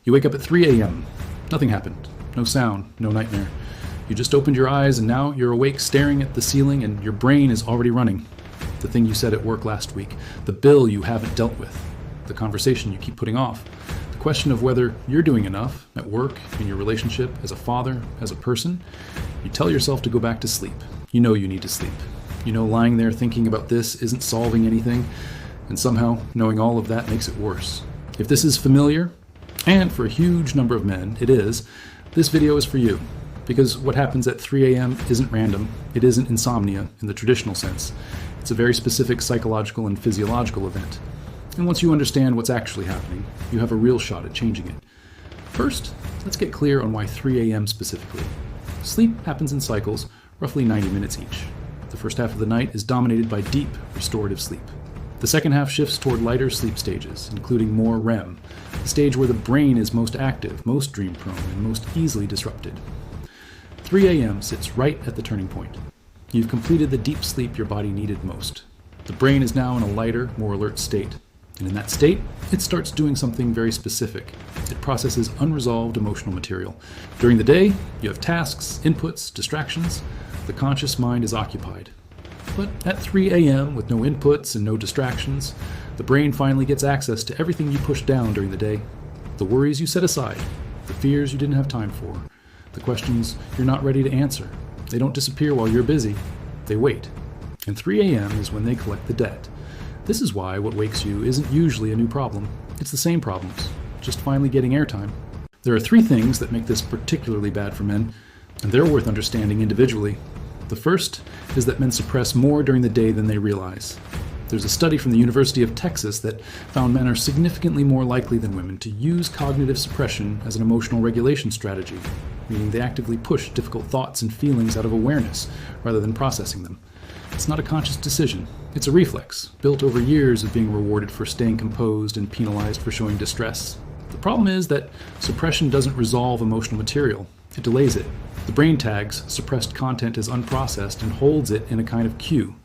You wake up at 3 a.m. Nothing happened. No sound, no nightmare. You just opened your eyes and now you're awake staring at the ceiling and your brain is already running. The thing you said at work last week, the bill you haven't dealt with, the conversation you keep putting off, the question of whether you're doing enough at work, in your relationship, as a father, as a person. You tell yourself to go back to sleep. You know you need to sleep. You know lying there thinking about this isn't solving anything, and somehow knowing all of that makes it worse. If this is familiar, and for a huge number of men it is, this video is for you. Because what happens at 3 a.m. isn't random. It isn't insomnia in the traditional sense. It's a very specific psychological and physiological event. And once you understand what's actually happening, you have a real shot at changing it. First, let's get clear on why 3 a.m. specifically. Sleep happens in cycles, roughly 90 minutes each. The first half of the night is dominated by deep, restorative sleep. The second half shifts toward lighter sleep stages, including more REM, the stage where the brain is most active, most dream-prone, and most easily disrupted. 3 a.m. sits right at the turning point. You've completed the deep sleep your body needed most. The brain is now in a lighter, more alert state. And in that state, it starts doing something very specific. It processes unresolved emotional material. During the day, you have tasks, inputs, distractions. The conscious mind is occupied. But at 3 a.m., with no inputs and no distractions, the brain finally gets access to everything you pushed down during the day. The worries you set aside, the fears you didn't have time for, the questions you're not ready to answer. They don't disappear while you're busy. They wait. And 3 a.m. is when they collect the debt. This is why what wakes you isn't usually a new problem. It's the same problems, just finally getting airtime. There are 3 things that make this particularly bad for men, and they're worth understanding individually. The first is that men suppress more during the day than they realize. There's a study from the University of Texas that found men are significantly more likely than women to use cognitive suppression as an emotional regulation strategy, meaning they actively push difficult thoughts and feelings out of awareness rather than processing them. It's not a conscious decision. It's a reflex, built over years of being rewarded for staying composed and penalized for showing distress. The problem is that suppression doesn't resolve emotional material. It delays it. The brain tags suppressed content as unprocessed and holds it in a kind of queue.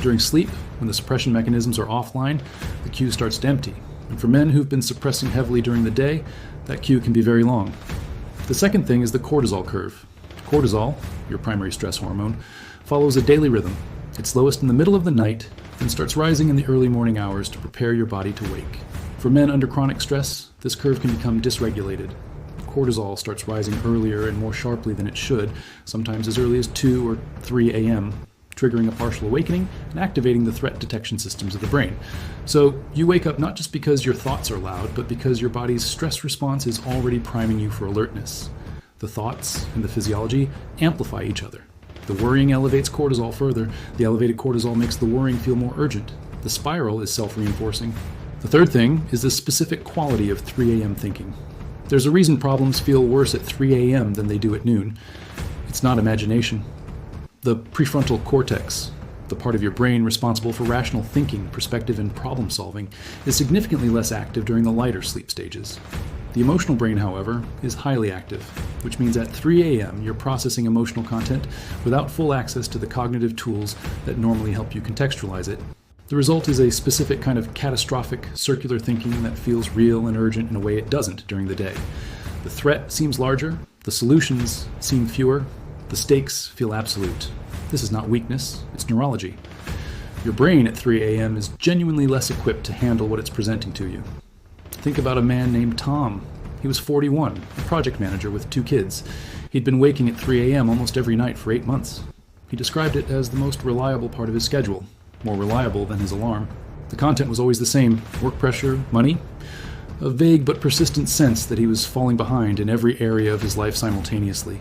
During sleep, when the suppression mechanisms are offline, the queue starts to empty. And for men who've been suppressing heavily during the day, that queue can be very long. The second thing is the cortisol curve. Cortisol, your primary stress hormone, follows a daily rhythm. It's lowest in the middle of the night and starts rising in the early morning hours to prepare your body to wake. For men under chronic stress, this curve can become dysregulated. Cortisol starts rising earlier and more sharply than it should, sometimes as early as 2 or 3 a.m., triggering a partial awakening and activating the threat detection systems of the brain. So you wake up not just because your thoughts are loud, but because your body's stress response is already priming you for alertness. The thoughts and the physiology amplify each other. The worrying elevates cortisol further. The elevated cortisol makes the worrying feel more urgent. The spiral is self-reinforcing. The third thing is the specific quality of 3 a.m. thinking. There's a reason problems feel worse at 3 a.m. than they do at noon. It's not imagination. The prefrontal cortex, the part of your brain responsible for rational thinking, perspective, and problem solving, is significantly less active during the lighter sleep stages. The emotional brain, however, is highly active, which means at 3 a.m. you're processing emotional content without full access to the cognitive tools that normally help you contextualize it. The result is a specific kind of catastrophic, circular thinking that feels real and urgent in a way it doesn't during the day. The threat seems larger, the solutions seem fewer, the stakes feel absolute. This is not weakness, it's neurology. Your brain at 3 a.m. is genuinely less equipped to handle what it's presenting to you. Think about a man named Tom. He was 41, a project manager with 2 kids. He'd been waking at 3 a.m. almost every night for 8 months. He described it as the most reliable part of his schedule, more reliable than his alarm. The content was always the same: work pressure, money, a vague but persistent sense that he was falling behind in every area of his life simultaneously.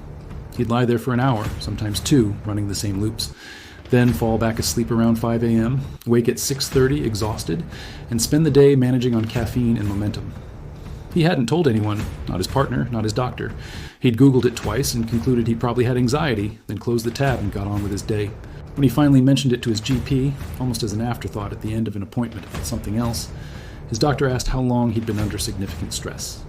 He'd lie there for an hour, sometimes 2, running the same loops, then fall back asleep around 5 a.m., wake at 6:30 exhausted, and spend the day managing on caffeine and momentum. He hadn't told anyone, not his partner, not his doctor. He'd Googled it twice and concluded he probably had anxiety, then closed the tab and got on with his day. When he finally mentioned it to his GP, almost as an afterthought at the end of an appointment about something else, his doctor asked how long he'd been under significant stress.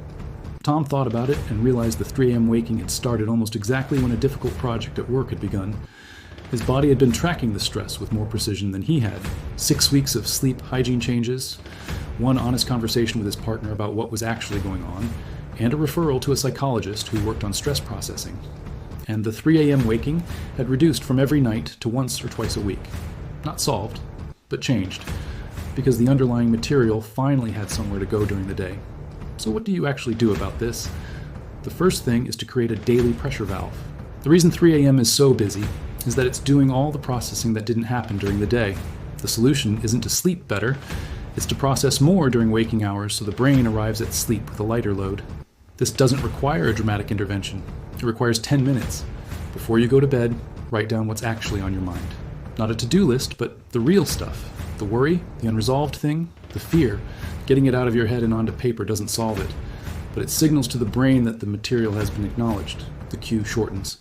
Tom thought about it and realized the 3 a.m. waking had started almost exactly when a difficult project at work had begun. His body had been tracking the stress with more precision than he had. 6 weeks of sleep hygiene changes, one honest conversation with his partner about what was actually going on, and a referral to a psychologist who worked on stress processing. And the 3 a.m. waking had reduced from every night to once or twice a week. Not solved, but changed, because the underlying material finally had somewhere to go during the day. So what do you actually do about this? The first thing is to create a daily pressure valve. The reason 3 a.m. is so busy is that it's doing all the processing that didn't happen during the day. The solution isn't to sleep better, it's to process more during waking hours so the brain arrives at sleep with a lighter load. This doesn't require a dramatic intervention. It requires 10 minutes. Before you go to bed, write down what's actually on your mind. Not a to-do list, but the real stuff. The worry, the unresolved thing, the fear. Getting it out of your head and onto paper doesn't solve it, but it signals to the brain that the material has been acknowledged. The queue shortens.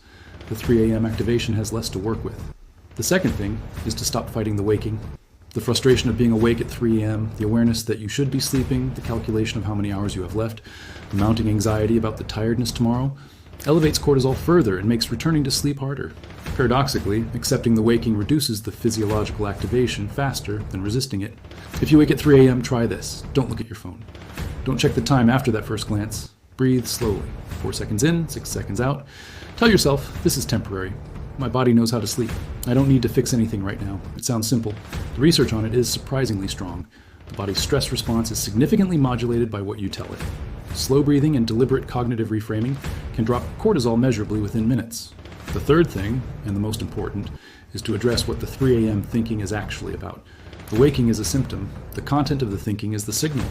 The 3 a.m. activation has less to work with. The second thing is to stop fighting the waking. The frustration of being awake at 3 a.m., the awareness that you should be sleeping, the calculation of how many hours you have left, the mounting anxiety about the tiredness tomorrow, elevates cortisol further and makes returning to sleep harder. Paradoxically, accepting the waking reduces the physiological activation faster than resisting it. If you wake at 3 a.m., try this. Don't look at your phone. Don't check the time after that first glance. Breathe slowly. 4 seconds in, 6 seconds out. Tell yourself, this is temporary. My body knows how to sleep. I don't need to fix anything right now. It sounds simple. The research on it is surprisingly strong. The body's stress response is significantly modulated by what you tell it. Slow breathing and deliberate cognitive reframing can drop cortisol measurably within minutes. The third thing, and the most important, is to address what the 3 a.m. thinking is actually about. The waking is a symptom. The content of the thinking is the signal.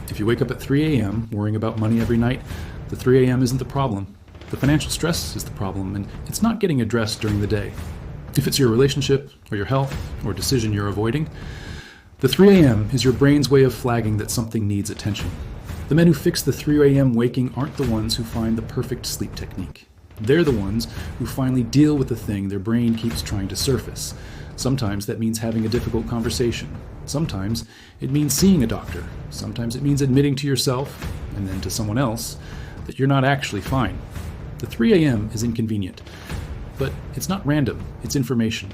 If you wake up at 3 a.m. worrying about money every night, the 3 a.m. isn't the problem. The financial stress is the problem, and it's not getting addressed during the day. If it's your relationship, or your health, or decision you're avoiding, the 3 a.m. is your brain's way of flagging that something needs attention. The men who fix the 3 a.m. waking aren't the ones who find the perfect sleep technique. They're the ones who finally deal with the thing their brain keeps trying to surface. Sometimes that means having a difficult conversation. Sometimes it means seeing a doctor. Sometimes it means admitting to yourself, and then to someone else, that you're not actually fine. The 3 a.m. is inconvenient, but it's not random, it's information.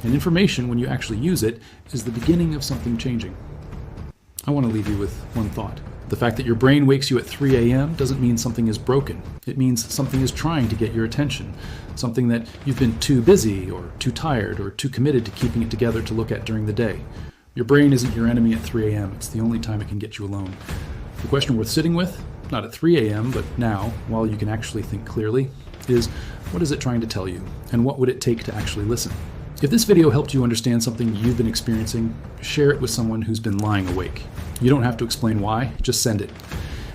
And information, when you actually use it, is the beginning of something changing. I want to leave you with one thought. The fact that your brain wakes you at 3 a.m. doesn't mean something is broken. It means something is trying to get your attention. Something that you've been too busy, or too tired, or too committed to keeping it together to look at during the day. Your brain isn't your enemy at 3 a.m. It's the only time it can get you alone. The question worth sitting with, not at 3 a.m., but now, while you can actually think clearly, is what is it trying to tell you, and what would it take to actually listen? If this video helped you understand something you've been experiencing, share it with someone who's been lying awake. You don't have to explain why, just send it.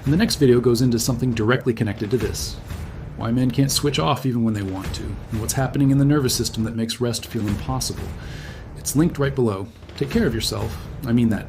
And the next video goes into something directly connected to this. Why men can't switch off even when they want to, and what's happening in the nervous system that makes rest feel impossible. It's linked right below. Take care of yourself. I mean that.